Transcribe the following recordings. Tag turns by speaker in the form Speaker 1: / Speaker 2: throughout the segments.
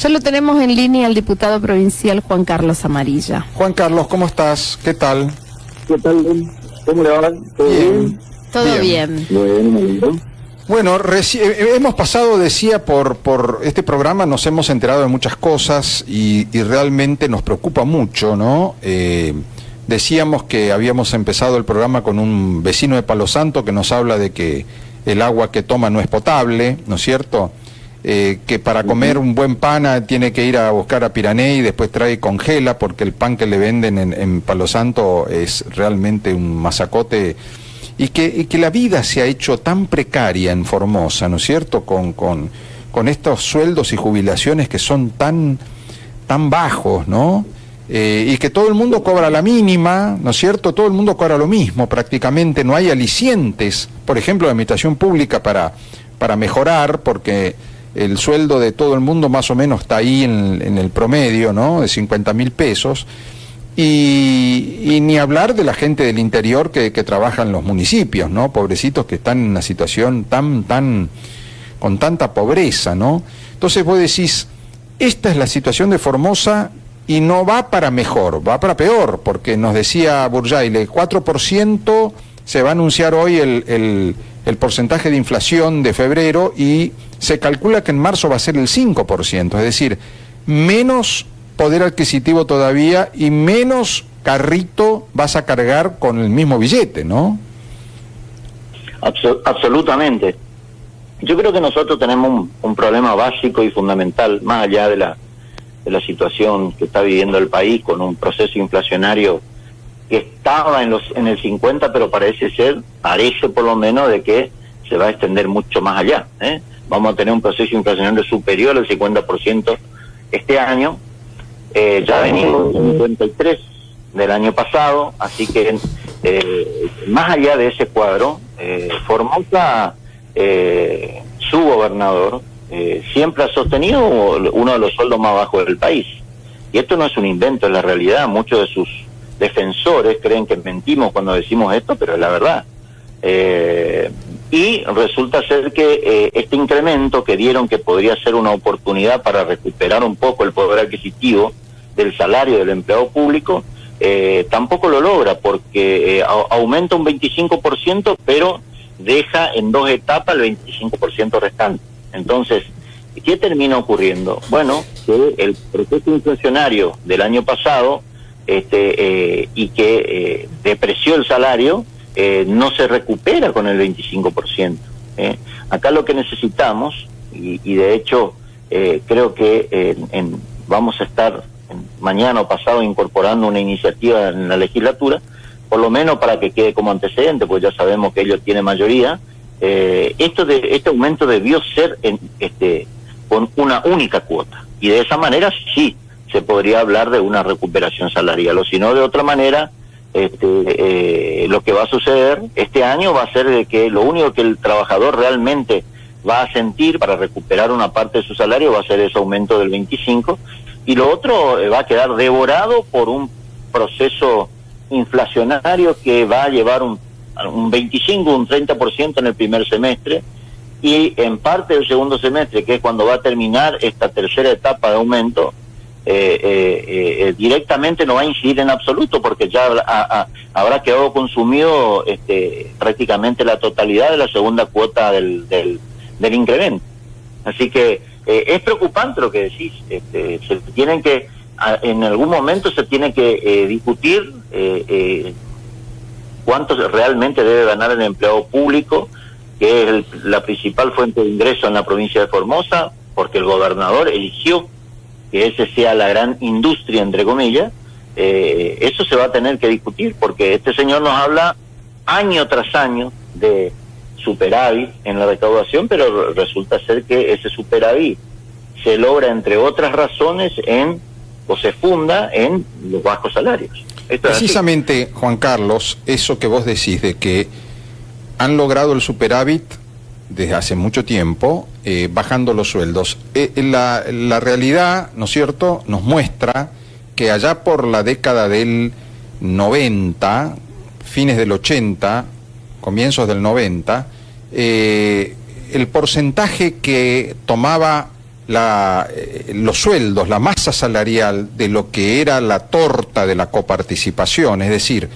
Speaker 1: Ya lo tenemos en línea al diputado provincial Juan Carlos Amarilla.
Speaker 2: Juan Carlos, ¿cómo estás? ¿Qué tal?
Speaker 3: ¿Qué tal? ¿Cómo le va? ¿Todo bien?
Speaker 1: Todo bien.
Speaker 2: Bueno, hemos pasado, decía, por este programa, nos hemos enterado de muchas cosas y realmente nos preocupa mucho, ¿no? Decíamos que habíamos empezado el programa con un vecino de Palo Santo que nos habla de que el agua que toma no es potable, ¿no es cierto? Que para comer un buen pan tiene que ir a buscar a Pirané y después trae y congela porque el pan que le venden en Palo Santo es realmente un masacote. Y que la vida se ha hecho tan precaria en Formosa, ¿no es cierto?, con estos sueldos y jubilaciones que son tan bajos, ¿no? Y que todo el mundo cobra la mínima, ¿no es cierto?, todo el mundo cobra lo mismo prácticamente, no hay alicientes, por ejemplo, de administración pública para mejorar, porque el sueldo de todo el mundo más o menos está ahí en el promedio, ¿no?, de 50.000 pesos. Y ni hablar de la gente del interior que trabaja en los municipios, ¿no? Pobrecitos que están en una situación con tanta pobreza, ¿no? Entonces vos decís, esta es la situación de Formosa y no va para mejor, va para peor, porque nos decía Burjaile, 4% se va a anunciar hoy el porcentaje de inflación de febrero y se calcula que en marzo va a ser el 5%, es decir, menos poder adquisitivo todavía y menos carrito vas a cargar con el mismo billete, ¿no?
Speaker 3: Absolutamente. Yo creo que nosotros tenemos un problema básico y fundamental, más allá de la situación que está viviendo el país, con un proceso inflacionario que estaba en el 50, pero parece por lo menos, de que se va a extender mucho más allá, ¿eh? Vamos a tener un proceso inflacionario superior al 50% este año. Ya venimos en 53 del año pasado, así que más allá de ese cuadro, Formosa, su gobernador, siempre ha sostenido uno de los sueldos más bajos del país. Y esto no es un invento, es la realidad. Muchos de sus defensores creen que mentimos cuando decimos esto, pero es la verdad. Y resulta ser que este incremento que dieron, que podría ser una oportunidad para recuperar un poco el poder adquisitivo del salario del empleado público, tampoco lo logra, porque aumenta un 25%, pero deja en dos etapas el 25% restante. Entonces, ¿qué termina ocurriendo? Bueno, que el proceso inflacionario del año pasado y que depreció el salario, no se recupera con el 25%. Acá lo que necesitamos, y de hecho creo que vamos a estar mañana o pasado incorporando una iniciativa en la legislatura, por lo menos para que quede como antecedente, pues ya sabemos que ellos tienen mayoría. Este aumento debió ser con una única cuota, y de esa manera sí se podría hablar de una recuperación salarial, o si no, de otra manera lo que va a suceder este año va a ser de que lo único que el trabajador realmente va a sentir para recuperar una parte de su salario va a ser ese aumento del 25%, y lo otro va a quedar devorado por un proceso inflacionario que va a llevar un 25, un 30% en el primer semestre, y en parte del segundo semestre, que es cuando va a terminar esta tercera etapa de aumento, directamente no va a incidir en absoluto, porque ya habrá quedado consumido prácticamente la totalidad de la segunda cuota del incremento. Así que es preocupante lo que decís. Se tienen que, en algún momento se tiene que discutir cuánto realmente debe ganar el empleado público, que es la principal fuente de ingreso en la provincia de Formosa, porque el gobernador eligió que ese sea la gran industria, entre comillas. Eso se va a tener que discutir, porque este señor nos habla año tras año de superávit en la recaudación, pero resulta ser que ese superávit se logra, entre otras razones, o se funda en los bajos salarios.
Speaker 2: Precisamente, Juan Carlos, eso que vos decís de que han logrado el superávit desde hace mucho tiempo, bajando los sueldos. La realidad, ¿no es cierto?, nos muestra que allá por la década del 90, fines del 80, comienzos del 90, el porcentaje que tomaba los sueldos, la masa salarial de lo que era la torta de la coparticipación, es decir,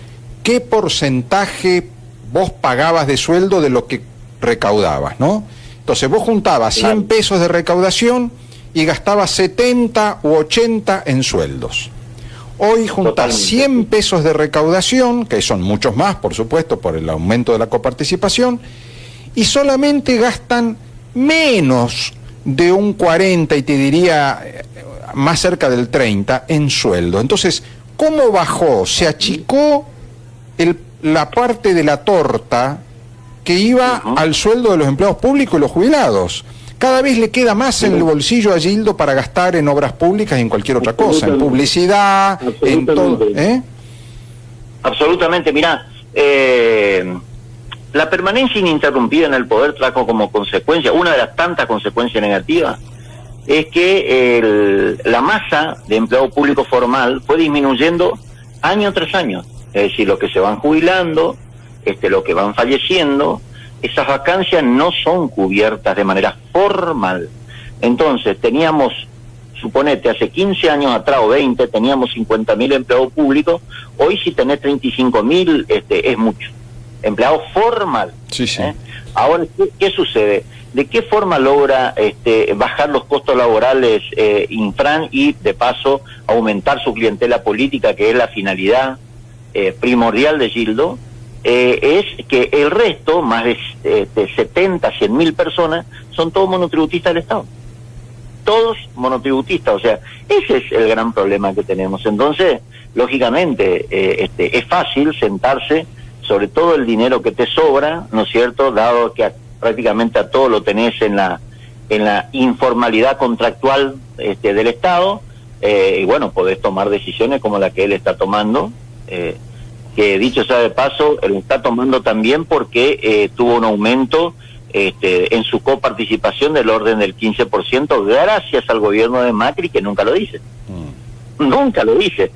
Speaker 2: qué porcentaje vos pagabas de sueldo de lo que recaudabas, ¿no? Entonces vos juntabas 100 pesos de recaudación y gastabas 70 u 80 en sueldos. Hoy juntás 100 pesos de recaudación, que son muchos más, por supuesto, por el aumento de la coparticipación, y solamente gastan menos de un 40, y te diría más cerca del 30, en sueldo. Entonces, ¿cómo bajó? Se achicó la parte de la torta que iba al sueldo de los empleados públicos y los jubilados. Cada vez le queda más en el bolsillo a Gildo para gastar en obras públicas y en cualquier otra cosa, en publicidad, en todo.
Speaker 3: Absolutamente, mirá, la permanencia ininterrumpida en el poder trajo como consecuencia, una de las tantas consecuencias negativas, es que la masa de empleo público formal fue disminuyendo año tras año. Es decir, los que se van jubilando, los que van falleciendo, esas vacancias no son cubiertas de manera formal. Entonces, teníamos, suponete, hace 15 años atrás o 20, teníamos 50.000 empleados públicos, hoy si tenés 35.000, es mucho. Empleado formal.
Speaker 2: Sí, sí.
Speaker 3: Ahora, ¿qué sucede? ¿De qué forma logra bajar los costos laborales Infran y, de paso, aumentar su clientela política, que es la finalidad primordial de Gildo? Es que el resto, más de 70, 100.000 personas, son todos monotributistas del Estado. Todos monotributistas, o sea, ese es el gran problema que tenemos. Entonces, lógicamente, es fácil sentarse, sobre todo el dinero que te sobra, ¿no es cierto?, dado que prácticamente a todo lo tenés en la informalidad contractual del Estado, y bueno, podés tomar decisiones como la que él está tomando, que dicho sea de paso, él está tomando también porque tuvo un aumento en su coparticipación del orden del 15%, gracias al gobierno de Macri, que nunca lo dice. Nunca lo dice.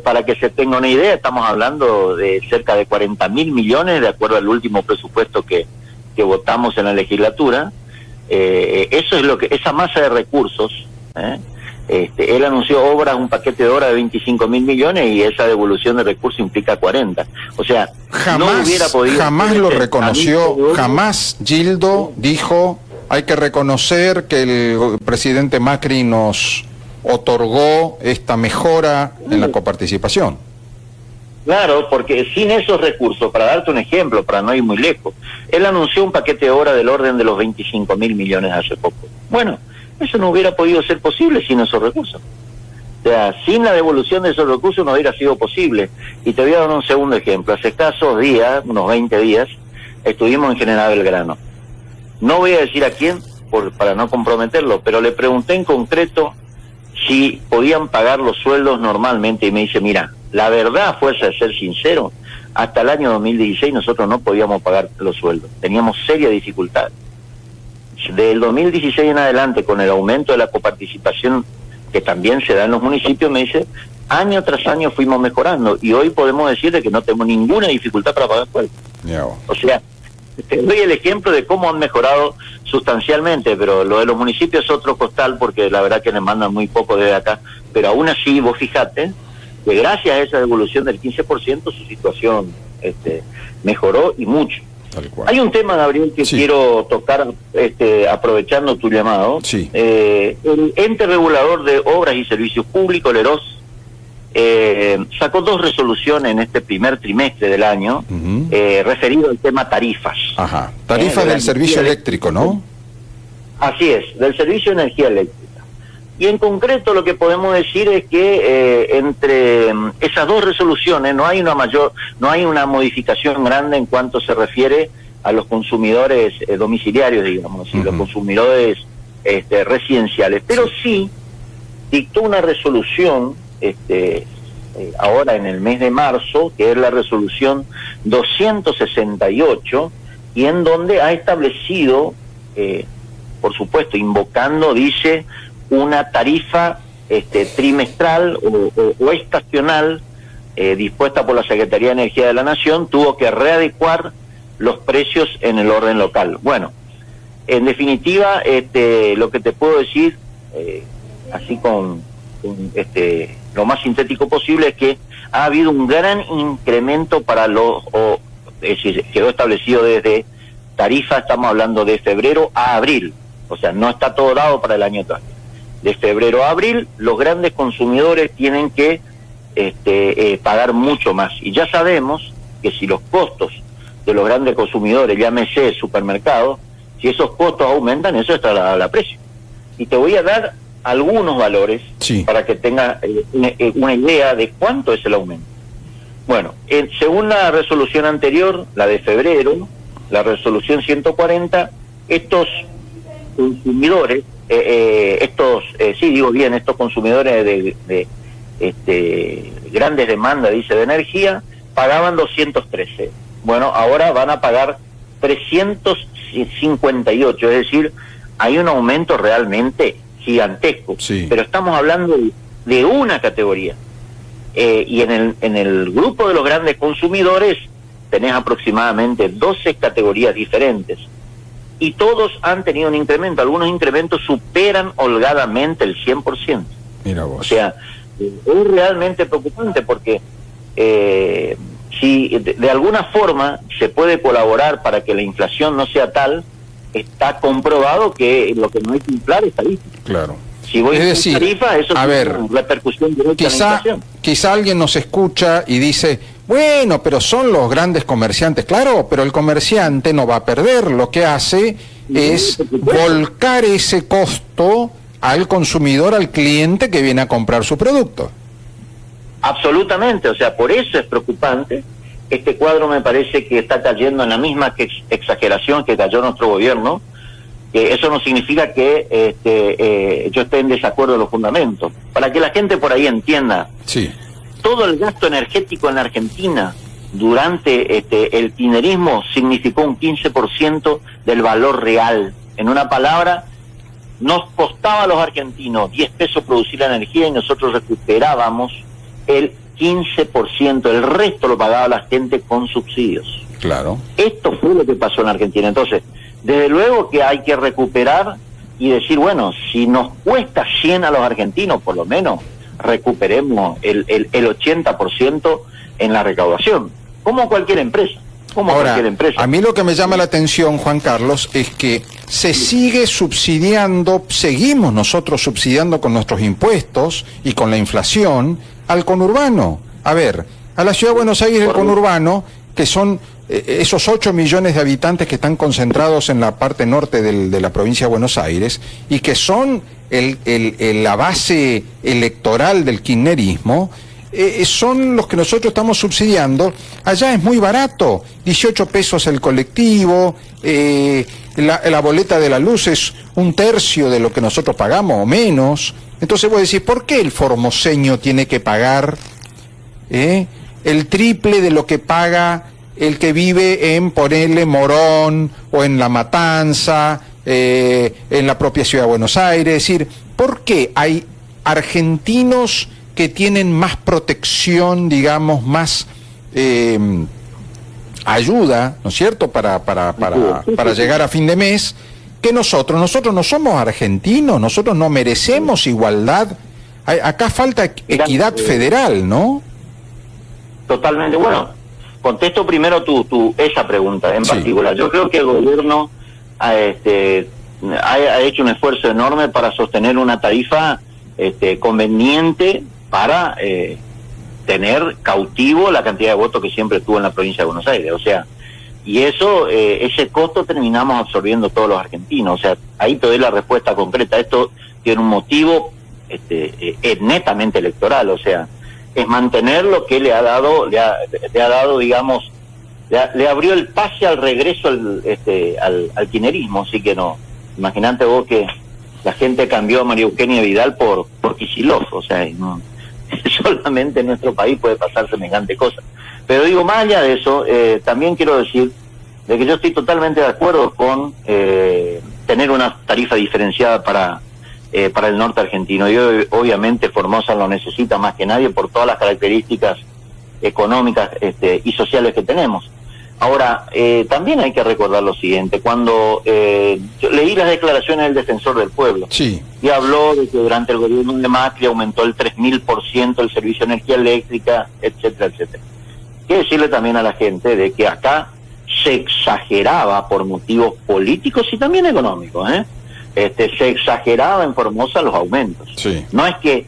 Speaker 3: Para que se tenga una idea, estamos hablando de cerca de 40.000 millones, de acuerdo al último presupuesto que votamos en la legislatura. Eso es lo que, esa masa de recursos, él anunció obras, un paquete de obras de 25.000 millones, y esa devolución de recursos implica 40. O sea, no hubiera podido...
Speaker 2: Jamás lo reconoció, jamás Gildo dijo, hay que reconocer que el presidente Macri nos otorgó esta mejora en la coparticipación.
Speaker 3: Claro, porque sin esos recursos, para darte un ejemplo, para no ir muy lejos, él anunció un paquete de obra del orden de los 25.000 millones hace poco. Bueno, eso no hubiera podido ser posible sin esos recursos. O sea, sin la devolución de esos recursos no hubiera sido posible. Y te voy a dar un segundo ejemplo. Hace escasos días, unos 20 días, estuvimos en General Belgrano. No voy a decir a quién, para no comprometerlo, pero le pregunté en concreto si podían pagar los sueldos normalmente, y me dice, mira, la verdad, a fuerza de ser sincero, hasta el año 2016 nosotros no podíamos pagar los sueldos, teníamos serias dificultades. Del 2016 en adelante, con el aumento de la coparticipación que también se da en los municipios, me dice, año tras año fuimos mejorando, y hoy podemos decirle que no tenemos ninguna dificultad para pagar sueldos. O sea, te doy el ejemplo de cómo han mejorado sustancialmente, pero lo de los municipios es otro costal, porque la verdad que les mandan muy poco desde acá, pero aún así vos fijate que gracias a esa devolución del 15% su situación mejoró, y mucho. Hay un tema, Gabriel, que quiero tocar aprovechando tu llamado. El ente regulador de obras y servicios públicos, el EROS, sacó 2 resoluciones en este primer trimestre del año, referido al tema tarifas.
Speaker 2: Tarifas del servicio eléctrico, ¿no?
Speaker 3: Así es, del servicio de energía eléctrica. Y en concreto lo que podemos decir es que entre esas 2 resoluciones no hay una modificación grande en cuanto se refiere a los consumidores domiciliarios, digamos, y los consumidores residenciales, pero sí dictó una resolución ahora en el mes de marzo, que es la resolución 268, y en donde ha establecido, por supuesto, invocando, dice, una tarifa trimestral o estacional dispuesta por la Secretaría de Energía de la Nación, tuvo que readecuar los precios en el orden local. Bueno, en definitiva, lo que te puedo decir, así con lo más sintético posible, es que ha habido un gran incremento para es decir, quedó establecido desde tarifa, estamos hablando de febrero a abril, o sea, no está todo dado para el año todavía. De febrero a abril, los grandes consumidores tienen que pagar mucho más. Y ya sabemos que si los costos de los grandes consumidores, llámese supermercados, si esos costos aumentan, eso está a precio. Y te voy a dar algunos valores para que tengas una idea de cuánto es el aumento. Bueno, según la resolución anterior, la de febrero, la resolución 140, estos consumidores, estos consumidores de grandes demandas, dice, de energía, pagaban 213. Bueno, ahora van a pagar 358, es decir, hay un aumento realmente gigantesco. Pero estamos hablando de una categoría. Y en el grupo de los grandes consumidores tenés aproximadamente 12 categorías diferentes. Y todos han tenido un incremento. Algunos incrementos superan holgadamente el 100%.
Speaker 2: Mira vos.
Speaker 3: O sea, es realmente preocupante porque si de alguna forma se puede colaborar para que la inflación no sea tal, está comprobado que lo que no hay que inflar es tarifa.
Speaker 2: Claro.
Speaker 3: Si voy a decir, tarifa, eso tiene una repercusión directa en la inflación.
Speaker 2: Quizá alguien nos escucha y dice, bueno, pero son los grandes comerciantes. Claro, pero el comerciante no va a perder. Lo que hace es volcar ese costo al consumidor, al cliente que viene a comprar su producto.
Speaker 3: Absolutamente, o sea, por eso es preocupante. Este cuadro me parece que está cayendo en la misma exageración que cayó nuestro gobierno. Eso no significa que yo esté en desacuerdo de los fundamentos. Para que la gente por ahí entienda, todo el gasto energético en la Argentina durante el kirchnerismo significó un 15% del valor real. En una palabra, nos costaba a los argentinos 10 pesos producir la energía y nosotros recuperábamos el 15%, el resto lo pagaba la gente con subsidios.
Speaker 2: Claro.
Speaker 3: Esto fue lo que pasó en la Argentina. Entonces, desde luego que hay que recuperar y decir, bueno, si nos cuesta 100 a los argentinos, por lo menos recuperemos el 80% en la recaudación, como cualquier empresa.
Speaker 2: Ahora, a mí lo que me llama la atención, Juan Carlos, es que se sigue subsidiando, seguimos nosotros subsidiando con nuestros impuestos y con la inflación al conurbano. A ver, a la Ciudad de Buenos Aires, el conurbano, que son esos 8 millones de habitantes que están concentrados en la parte norte de la provincia de Buenos Aires y que son la base electoral del kirchnerismo, son los que nosotros estamos subsidiando. Allá es muy barato, 18 pesos el colectivo, la boleta de la luz es 1/3 de lo que nosotros pagamos o menos. Entonces vos decís, ¿por qué el formoseño tiene que pagar el triple de lo que paga el que vive en, ponele, Morón o en La Matanza, en la propia Ciudad de Buenos Aires? Es decir, ¿por qué hay argentinos que tienen más protección, digamos, más ayuda, ¿no es cierto?, para llegar a fin de mes, que nosotros? Nosotros no somos argentinos, nosotros no merecemos igualdad. Acá falta equidad federal, ¿no?
Speaker 3: Totalmente. Bueno, contesto primero esa pregunta en particular. Yo creo que el gobierno ha hecho un esfuerzo enorme para sostener una tarifa conveniente para tener cautivo la cantidad de votos que siempre tuvo en la provincia de Buenos Aires. O sea, y eso, ese costo terminamos absorbiendo todos los argentinos. O sea, ahí te doy la respuesta concreta. Esto tiene un motivo netamente electoral. O sea, es mantener lo que le ha dado, digamos, le abrió el pase al regreso al kirchnerismo. Así que no, imagínate vos que la gente cambió a María Eugenia Vidal por Kicillof. O sea, no, solamente en nuestro país puede pasar semejante cosa. Pero digo, más allá de eso, también quiero decir de que yo estoy totalmente de acuerdo con tener una tarifa diferenciada para el norte argentino. Y obviamente Formosa lo necesita más que nadie por todas las características económicas y sociales que tenemos. Ahora, también hay que recordar lo siguiente, cuando yo leí las declaraciones del Defensor del Pueblo,
Speaker 2: Sí,
Speaker 3: y habló de que durante el gobierno de Macri aumentó el 3000% el servicio de energía eléctrica, etcétera, etcétera. Quiero decirle también a la gente de que acá se exageraba por motivos políticos y también económicos, se exageraba en Formosa los aumentos.
Speaker 2: sí.
Speaker 3: No es que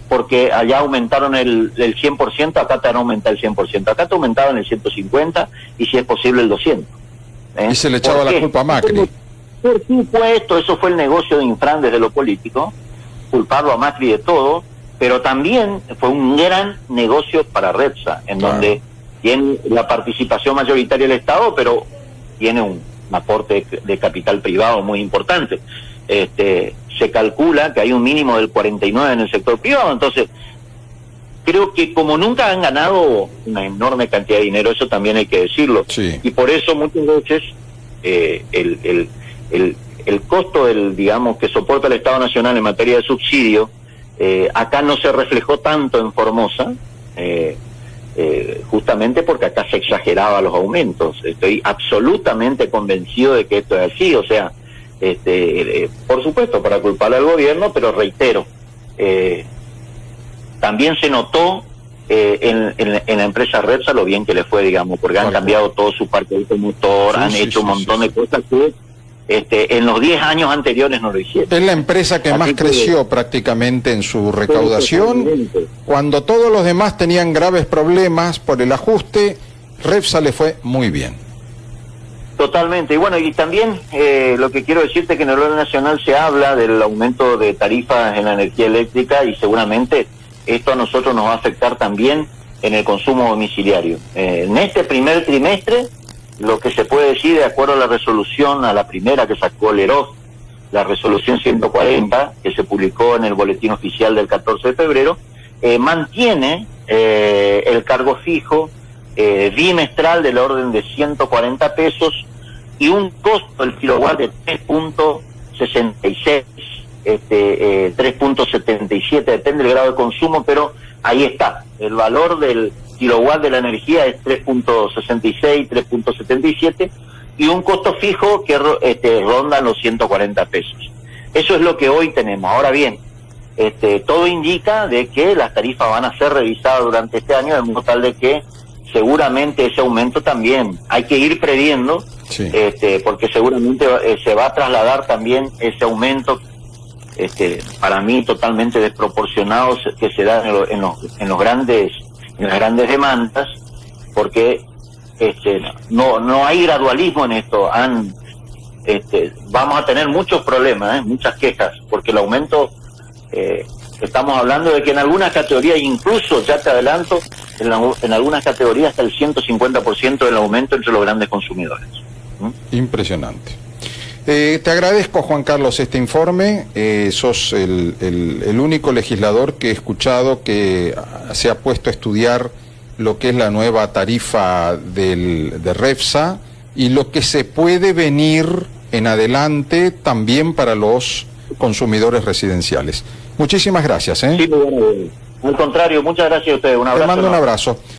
Speaker 3: porque allá aumentaron el 100%, acá te van a aumentar el 100%. Acá te aumentaban el 150% y si es posible el 200%.
Speaker 2: Y se le echaba
Speaker 3: ¿Por
Speaker 2: la
Speaker 3: qué?
Speaker 2: culpa a Macri.
Speaker 3: Por supuesto, eso fue el negocio de Infran desde lo político, culparlo a Macri de todo, pero también fue un gran negocio para Repsa, en
Speaker 2: Claro.
Speaker 3: donde tiene la participación mayoritaria del Estado, pero tiene un aporte de capital privado muy importante. Se calcula que hay un mínimo del 49% en el sector privado, entonces creo que como nunca han ganado una enorme cantidad de dinero, eso también hay que decirlo,
Speaker 2: Sí.
Speaker 3: y por eso muchas veces el costo digamos que soporta el Estado Nacional en materia de subsidio acá no se reflejó tanto en Formosa, justamente porque acá se exageraba los aumentos. Estoy absolutamente convencido de que esto es así, o sea, por supuesto para culparle al gobierno, pero reitero, también se notó en la empresa Repsa lo bien que le fue, digamos, porque han cambiado todo su parque automotor,
Speaker 2: Sí,
Speaker 3: han
Speaker 2: sí,
Speaker 3: hecho
Speaker 2: sí,
Speaker 3: un montón
Speaker 2: sí,
Speaker 3: de cosas que en los 10 años anteriores no lo hicieron.
Speaker 2: Es la empresa que
Speaker 3: Así
Speaker 2: más
Speaker 3: que-
Speaker 2: creció prácticamente en su recaudación.
Speaker 3: Totalmente.
Speaker 2: Cuando todos los demás tenían graves problemas por el ajuste, Repsa le fue muy bien.
Speaker 3: Totalmente. Y bueno, y también lo que quiero decirte es que en el orden nacional se habla del aumento de tarifas en la energía eléctrica y seguramente esto a nosotros nos va a afectar también en el consumo domiciliario. En este primer trimestre, lo que se puede decir de acuerdo a la resolución, a la primera que sacó el EROS, la resolución 140, que se publicó en el boletín oficial del 14 de febrero, mantiene el cargo fijo bimestral del orden de 140 pesos y un costo del kilowatt de 3.66, 3.77, depende del grado de consumo, pero ahí está, el valor del kilowatt de la energía es 3.66, 3.77 y un costo fijo que ronda los 140 pesos. Eso es lo que hoy tenemos. Ahora bien, todo indica de que las tarifas van a ser revisadas durante este año, de modo tal de que seguramente ese aumento también hay que ir previendo,
Speaker 2: Sí.
Speaker 3: porque seguramente se va a trasladar también ese aumento, para mí totalmente desproporcionado que se da en las grandes demandas, porque no hay gradualismo en esto. Vamos a tener muchos problemas, muchas quejas, porque el aumento estamos hablando de que en algunas categorías, incluso ya te adelanto, en algunas categorías hasta el 150% del aumento entre los grandes consumidores.
Speaker 2: Impresionante. Te agradezco, Juan Carlos, este informe. Sos el único legislador que he escuchado que se ha puesto a estudiar lo que es la nueva tarifa de Repsa y lo que se puede venir en adelante también para los consumidores residenciales. Muchísimas gracias.
Speaker 3: Sí, muy bueno. Al contrario, muchas gracias a ustedes. Un
Speaker 2: Te
Speaker 3: abrazo.
Speaker 2: mando un
Speaker 3: enorme.
Speaker 2: abrazo.